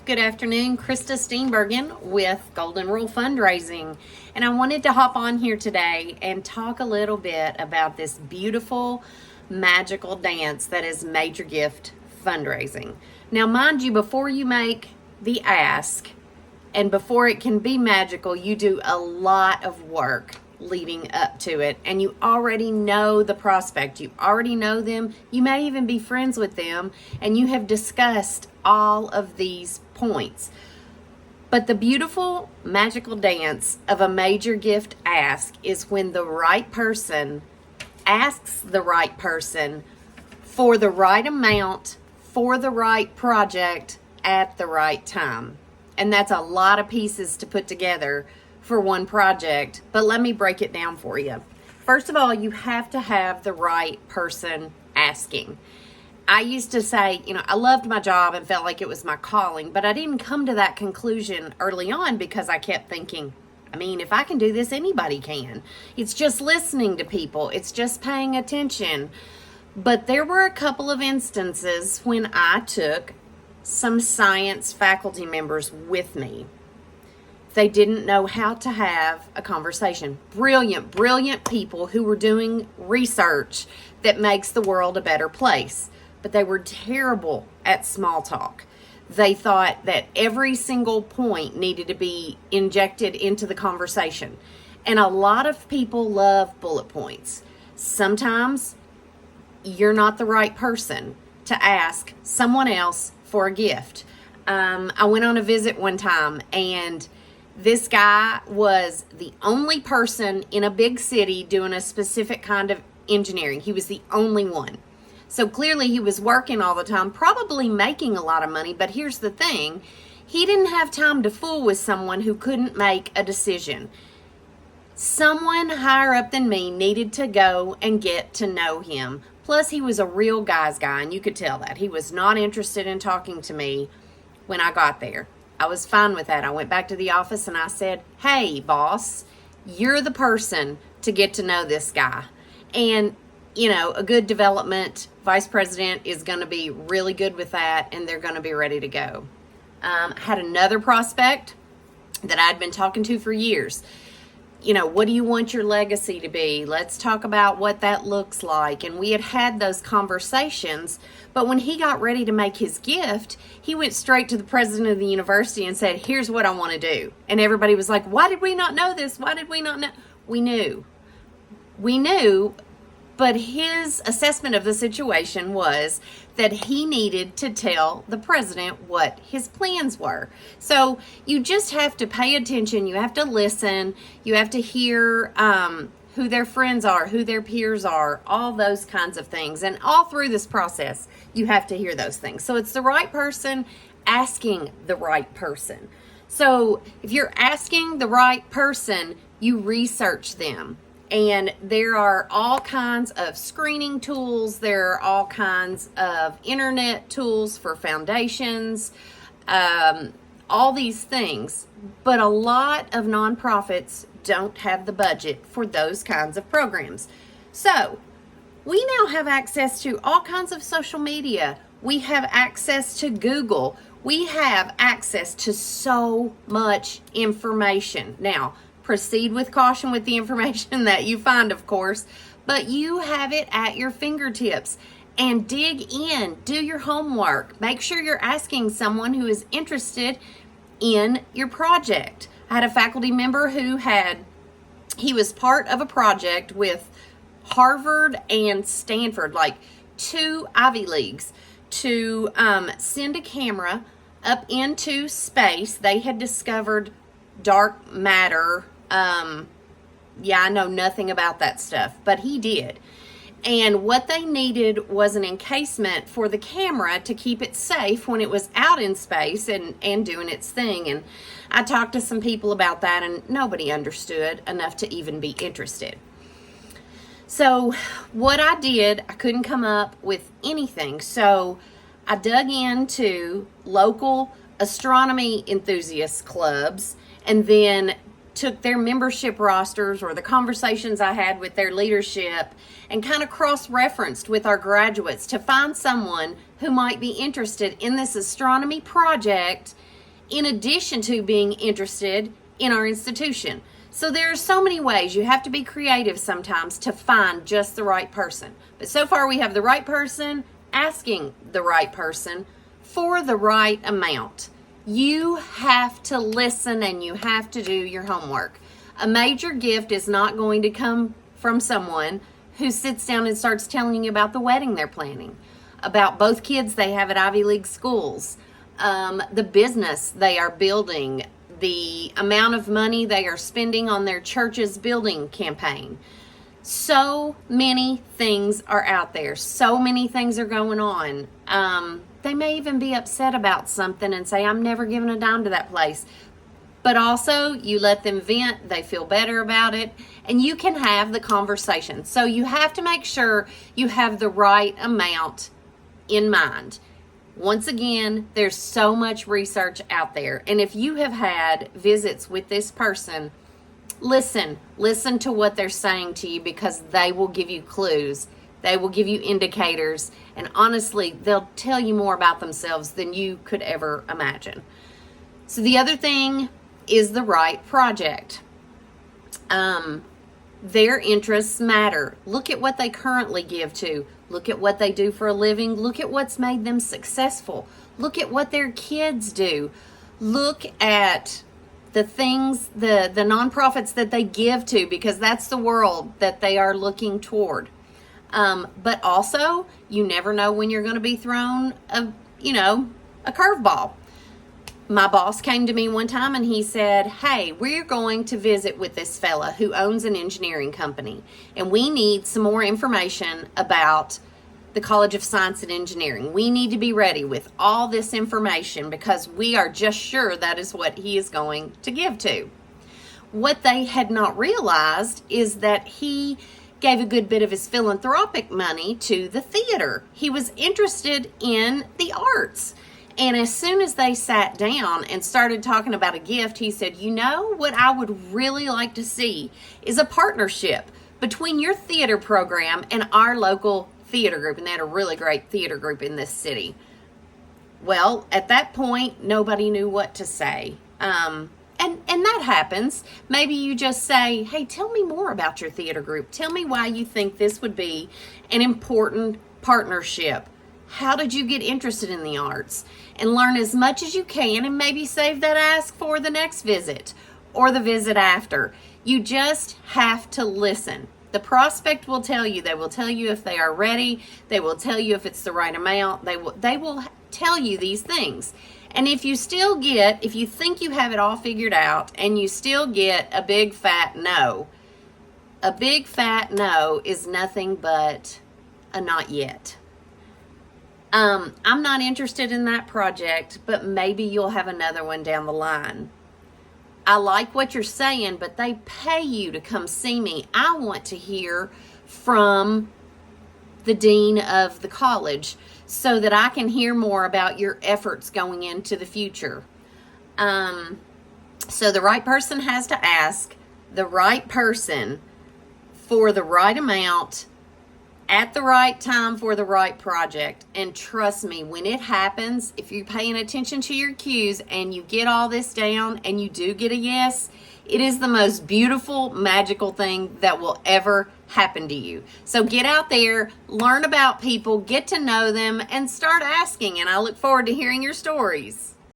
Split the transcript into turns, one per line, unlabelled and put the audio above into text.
Good afternoon, Krista Steenbergen with Golden Rule Fundraising. And I wanted to hop on here today and talk a little bit about this beautiful, magical dance that is Major Gift Fundraising. Now, mind you, before you make the ask and before it can be magical, you do a lot of work leading up to it, and you already know the prospect, you already know them, you may even be friends with them, and you have discussed all of these points. But the beautiful magical dance of a major gift ask is when the right person asks the right person for the right amount, for the right project, at the right time. And that's a lot of pieces to put together for one project, but let me break it down for you. First of all, you have to have the right person asking. I used to say, I loved my job and felt like it was my calling, but I didn't come to that conclusion early on because I kept thinking, if I can do this, anybody can. It's just listening to people. It's just paying attention. But there were a couple of instances when I took some science faculty members with me. They didn't know how to have a conversation. Brilliant people who were doing research that makes the world a better place. But they were terrible at small talk. They thought that every single point needed to be injected into the conversation. And a lot of people love bullet points. Sometimes you're not the right person to ask someone else for a gift. I went on a visit one time, and this guy was the only person in a big city doing a specific kind of engineering. He was the only one. So clearly he was working all the time, probably making a lot of money. But here's the thing. He didn't have time to fool with someone who couldn't make a decision. Someone higher up than me needed to go and get to know him. Plus, he was a real guy's guy, and you could tell that. He was not interested in talking to me when I got there. I was fine with that. I went back to the office and I said, hey, boss, you're the person to get to know this guy. And, a good development vice president is going to be really good with that, and they're going to be ready to go. Had another prospect that I'd been talking to for years. What do you want your legacy to be? Let's talk about what that looks like. And we had those conversations, but when he got ready to make his gift, he went straight to the president of the university and said, here's what I want to do. And everybody was like, why did we not know this? Why did we not know? We knew, but his assessment of the situation was that he needed to tell the president what his plans were. So you just have to pay attention. You have to listen. You have to hear who their friends are, who their peers are, all those kinds of things. And all through this process, you have to hear those things. So it's the right person asking the right person. So if you're asking the right person, you research them. And there are all kinds of screening tools. There are all kinds of internet tools for foundations, all these things. But a lot of nonprofits don't have the budget for those kinds of programs. So we now have access to all kinds of social media. We have access to Google. We have access to so much information. Now, proceed with caution with the information that you find, of course, but you have it at your fingertips. And dig in, do your homework. Make sure you're asking someone who is interested in your project. I had a faculty member he was part of a project with Harvard and Stanford, like 2 Ivy Leagues, to send a camera up into space. They had discovered dark matter. I know nothing about that stuff, but he did. And what they needed was an encasement for the camera to keep it safe when it was out in space and doing its thing. And I talked to some people about that, and nobody understood enough to even be interested. So what I did, I couldn't come up with anything. So I dug into local astronomy enthusiast clubs and then took their membership rosters or the conversations I had with their leadership and kind of cross-referenced with our graduates to find someone who might be interested in this astronomy project in addition to being interested in our institution. So there are so many ways. You have to be creative sometimes to find just the right person. But so far we have the right person asking the right person for the right amount. You have to listen and you have to do your homework. A major gift is not going to come from someone who sits down and starts telling you about the wedding they're planning, about both kids they have at Ivy League schools, the business they are building, the amount of money they are spending on their church's building campaign. So many things are out there. So many things are going on. They may even be upset about something and say, I'm never giving a dime to that place. But also, you let them vent, they feel better about it, and you can have the conversation. So you have to make sure you have the right amount in mind. Once again, there's so much research out there. And if you have had visits with this person, listen to what they're saying to you, because they will give you clues. They will give you indicators. And honestly, they'll tell you more about themselves than you could ever imagine. So the other thing is the right project. Their interests matter. Look at what they currently give to. Look at what they do for a living. Look at what's made them successful. Look at what their kids do. Look at the things, the nonprofits that they give to, because that's the world that they are looking toward. But also, you never know when you're going to be thrown a curveball. My boss came to me one time and he said, hey, we're going to visit with this fella who owns an engineering company, and we need some more information about the College of Science and Engineering. We need to be ready with all this information because we are just sure that is what he is going to give to. What they had not realized is that he gave a good bit of his philanthropic money to the theater. He was interested in the arts. And as soon as they sat down and started talking about a gift, he said, you know, what I would really like to see is a partnership between your theater program and our local theater group. And they had a really great theater group in this city. Well, at that point, nobody knew what to say. And that happens. Maybe you just say, hey, tell me more about your theater group. Tell me why you think this would be an important partnership. How did you get interested in the arts? And learn as much as you can, and maybe save that ask for the next visit or the visit after. You just have to listen. The prospect will tell you. They will tell you if they are ready. They will tell you if it's the right amount. They will tell you these things. And if you think you have it all figured out and you still get a big fat no is nothing but a not yet. I'm not interested in that project, but maybe you'll have another one down the line. I like what you're saying, but they pay you to come see me. I want to hear from the dean of the college so that I can hear more about your efforts going into the future. So the right person has to ask the right person for the right amount at the right time for the right project. And trust me, when it happens, if you're paying attention to your cues and you get all this down and you do get a yes, it is the most beautiful, magical thing that will ever happen to you. So get out there, learn about people, get to know them, and start asking. And I look forward to hearing your stories.